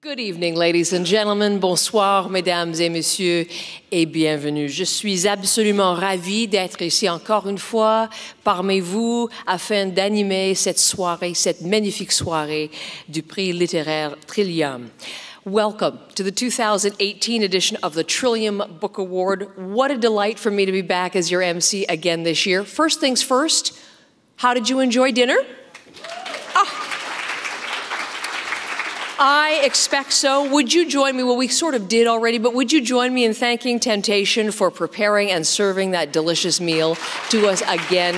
Good evening, ladies and gentlemen. Bonsoir, mesdames et messieurs, et bienvenue. Je suis absolument ravie d'être ici encore une fois parmi vous afin d'animer cette soirée, cette magnifique soirée du Prix littéraire Trillium. Welcome to the 2018 edition of the Trillium Book Award. What a delight for me to be back as your MC again this year. First things first, how did you enjoy dinner? I expect so. Would you join me? Well, we sort of did already, but would you join me in thanking Temptation for preparing and serving that delicious meal to us again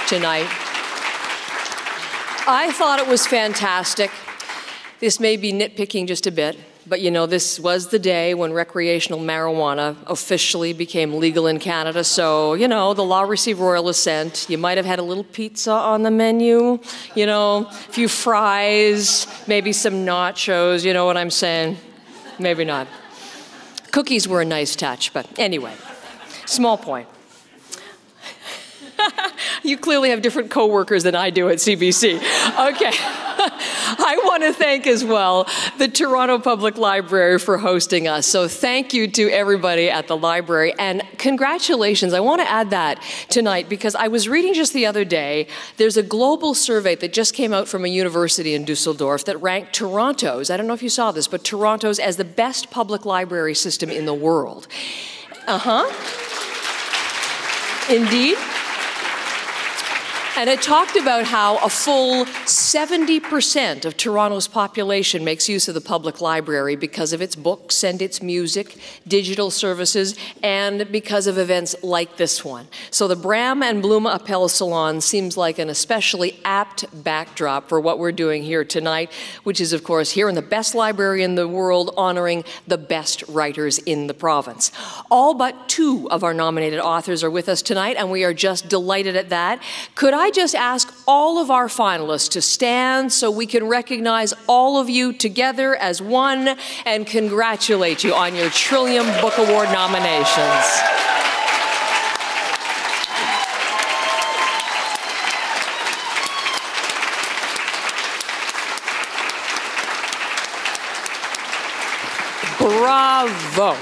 tonight? I thought it was fantastic. This may be nitpicking just a bit, but you know, this was the day when recreational marijuana officially became legal in Canada. So, you know, the law received royal assent. You might have had a little pizza on the menu, you know, a few fries, maybe some nachos, you know what I'm saying? Maybe not. Cookies were a nice touch, but anyway, small point. You clearly have different coworkers than I do at CBC. Okay. I want to thank as well the Toronto Public Library for hosting us. So thank you to everybody at the library and congratulations. I want to add that tonight because I was reading just the other day, there's a global survey that just came out from a university in Dusseldorf that ranked Toronto's, I don't know if you saw this, but Toronto's as the best public library system in the world. Indeed. And it talked about how a full 70% of Toronto's population makes use of the public library because of its books and its music, digital services, and because of events like this one. So the Bram and Bloom Appel Salon seems like an especially apt backdrop for what we're doing here tonight, which is, of course, here in the best library in the world, honoring the best writers in the province. All but two of our nominated authors are with us tonight, and we are just delighted at that. Could I just ask all of our finalists to stand so we can recognize all of you together as one and congratulate you on your Trillium Book Award nominations. Bravo.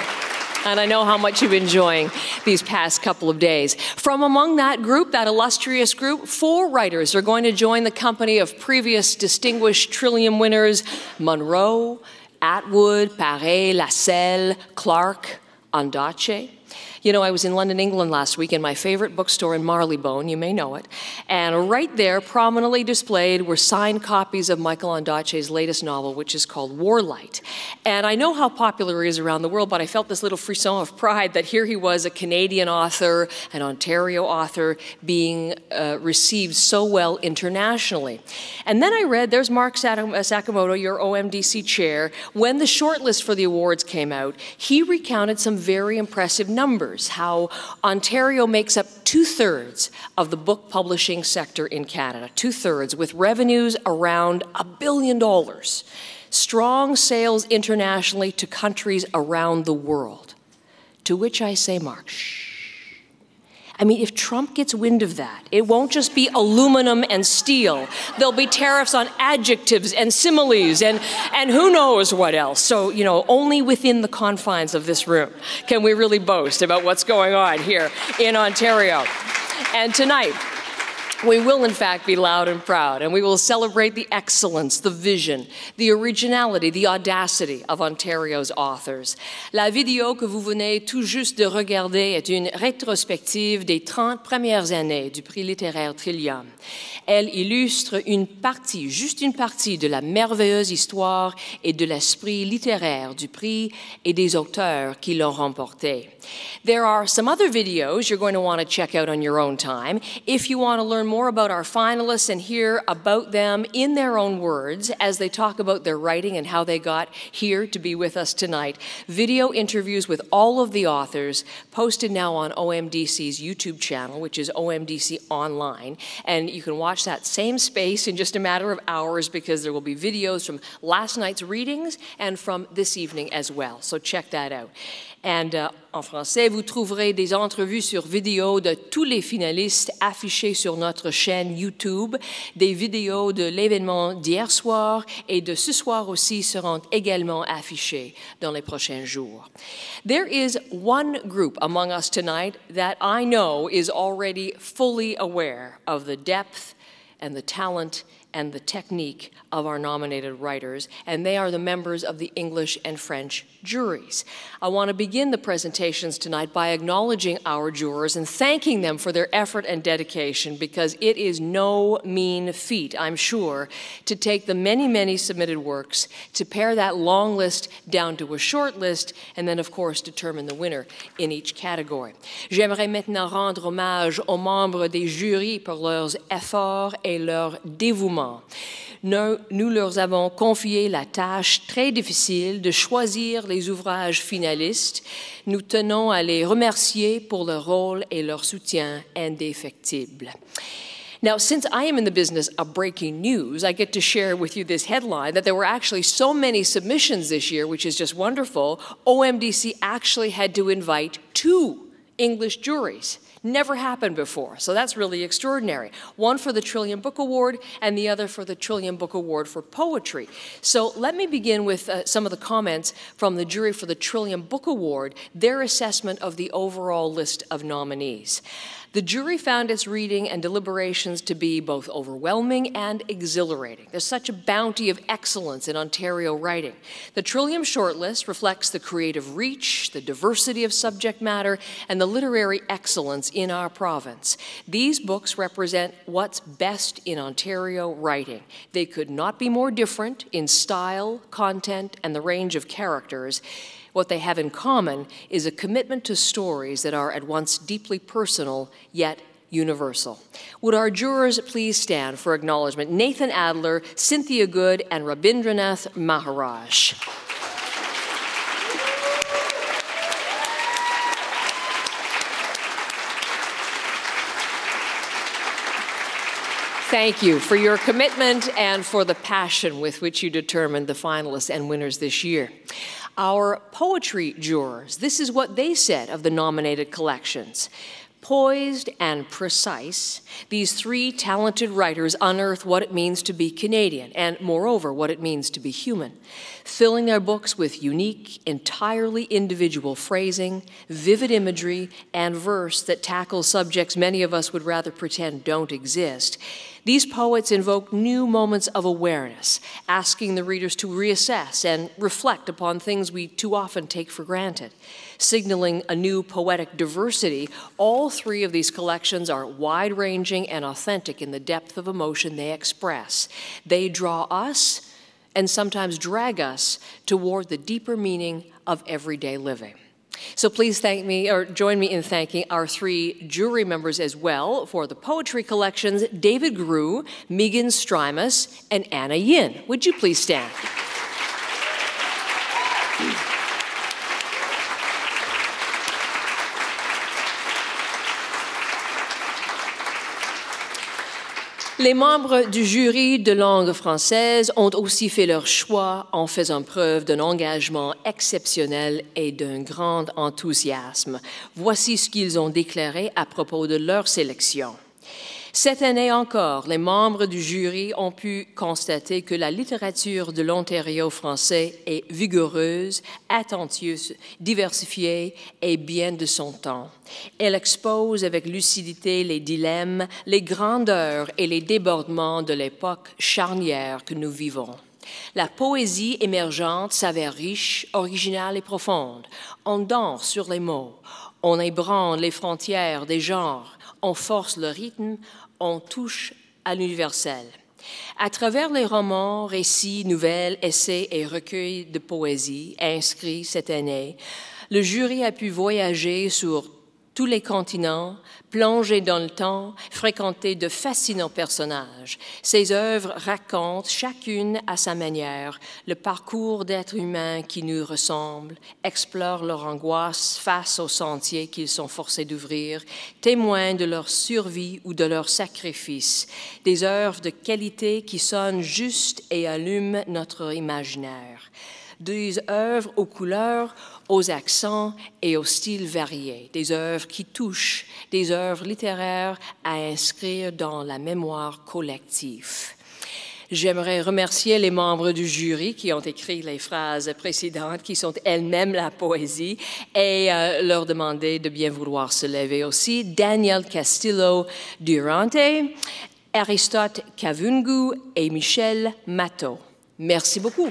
And I know how much you've been enjoying these past couple of days. From among that group, that illustrious group, 4 writers are going to join the company of previous distinguished Trillium winners, Monroe, Atwood, Paré, Lascelles, Clark, Ondaatje. You know, I was in London, England last week in my favorite bookstore in Marylebone, you may know it, and right there, prominently displayed, were signed copies of Michael Ondaatje's latest novel, which is called Warlight. And I know how popular he is around the world, but I felt this little frisson of pride that here he was, a Canadian author, an Ontario author, being received so well internationally. And then I read, there's Mark Sakamoto, your OMDC chair, when the shortlist for the awards came out, he recounted some very impressive numbers. How Ontario makes up 2/3 of the book publishing sector in Canada, 2/3, with revenues around $1 billion. Strong sales internationally to countries around the world. To which I say, Mark, shh. I mean, if Trump gets wind of that, it won't just be aluminum and steel. There'll be tariffs on adjectives and similes and who knows what else. So, you know, only within the confines of this room can we really boast about what's going on here in Ontario. And tonight, we will, in fact, be loud and proud, and we will celebrate the excellence, the vision, the originality, the audacity of Ontario's authors. La vidéo que vous venez tout juste de regarder est une rétrospective des 30 premières années du Prix littéraire Trillium. Elle illustre une partie, juste une partie de la merveilleuse histoire et de l'esprit littéraire du Prix et des auteurs qui l'ont remporté. There are some other videos you're going to want to check out on your own time. If you want to learn more about our finalists and hear about them in their own words as they talk about their writing and how they got here to be with us tonight, video interviews with all of the authors posted now on OMDC's YouTube channel, which is OMDC Online, and you can watch that same space in just a matter of hours because there will be videos from last night's readings and from this evening as well, so check that out. And en français. français, vous trouverez des entrevues sur vidéo de tous les finalistes affichées sur notre chaîne YouTube. Des vidéos de l'événement d'hier soir et de ce soir aussi seront également affichées dans les prochains jours. There is one group among us tonight that I know is already fully aware of the depth and the talent and the technique of our nominated writers, and they are the members of the English and French juries. I want to begin the presentations tonight by acknowledging our jurors and thanking them for their effort and dedication, because it is no mean feat, I'm sure, to take the many, many submitted works, to pare that long list down to a short list, and then, of course, determine the winner in each category. J'aimerais maintenant rendre hommage aux membres des jurys pour leurs efforts et leur dévouement. Nous leur avons confié la tâche très difficile de choisir les ouvrages finalistes. Nous tenons à les remercier pour leur rôle et leur soutien indéfectible. Now, since I am in the business of breaking news, I get to share with you this headline that there were actually so many submissions this year, which is just wonderful. OMDC actually had to invite 2 English juries. Never happened before, so that's really extraordinary. One for the Trillium Book Award and the other for the Trillium Book Award for Poetry. So let me begin with some of the comments from the jury for the Trillium Book Award, their assessment of the overall list of nominees. The jury found its reading and deliberations to be both overwhelming and exhilarating. There's such a bounty of excellence in Ontario writing. The Trillium shortlist reflects the creative reach, the diversity of subject matter, and the literary excellence in our province. These books represent what's best in Ontario writing. They could not be more different in style, content, and the range of characters. What they have in common is a commitment to stories that are at once deeply personal, yet universal. Would our jurors please stand for acknowledgement? Nathan Adler, Cynthia Good, and Rabindranath Maharaj. Thank you for your commitment and for the passion with which you determined the finalists and winners this year. Our poetry jurors, this is what they said of the nominated collections. Poised and precise, these 3 talented writers unearth what it means to be Canadian and, moreover, what it means to be human, filling their books with unique, entirely individual phrasing, vivid imagery, and verse that tackle subjects many of us would rather pretend don't exist. These poets invoke new moments of awareness, asking the readers to reassess and reflect upon things we too often take for granted. Signaling a new poetic diversity, all 3 of these collections are wide-ranging and authentic in the depth of emotion they express. They draw us and sometimes drag us toward the deeper meaning of everyday living. So please thank me, or join me in thanking our 3 jury members as well for the poetry collections, David Grew, Megan Strymus, and Anna Yin. Would you please stand? Les membres du jury de langue française ont aussi fait leur choix en faisant preuve d'un engagement exceptionnel et d'un grand enthousiasme. Voici ce qu'ils ont déclaré à propos de leur sélection. Cette année encore, les membres du jury ont pu constater que la littérature de l'Ontario français est vigoureuse, attentieuse, diversifiée et bien de son temps. Elle expose avec lucidité les dilemmes, les grandeurs et les débordements de l'époque charnière que nous vivons. La poésie émergente s'avère riche, originale et profonde. On danse sur les mots, on ébranle les frontières des genres, on force le rythme, on touche à l'universel. À travers les romans, récits, nouvelles, essais et recueils de poésie inscrits cette année, le jury a pu voyager sur tous les continents, plonger dans le temps, fréquenter de fascinants personnages. Ces œuvres racontent, chacune à sa manière, le parcours d'êtres humains qui nous ressemblent, explorent leur angoisse face aux sentiers qu'ils sont forcés d'ouvrir, témoignent de leur survie ou de leur sacrifice. Des œuvres de qualité qui sonnent juste et allument notre imaginaire. des œuvres aux couleurs, aux accents et aux styles variés, des œuvres qui touchent, des œuvres littéraires à inscrire dans la mémoire collective. J'aimerais remercier les membres du jury qui ont écrit les phrases précédentes, qui sont elles-mêmes la poésie, et leur demander de bien vouloir se lever aussi. Daniel Castillo Durante, Aristote Kavungu et Michel Matteau. Merci beaucoup.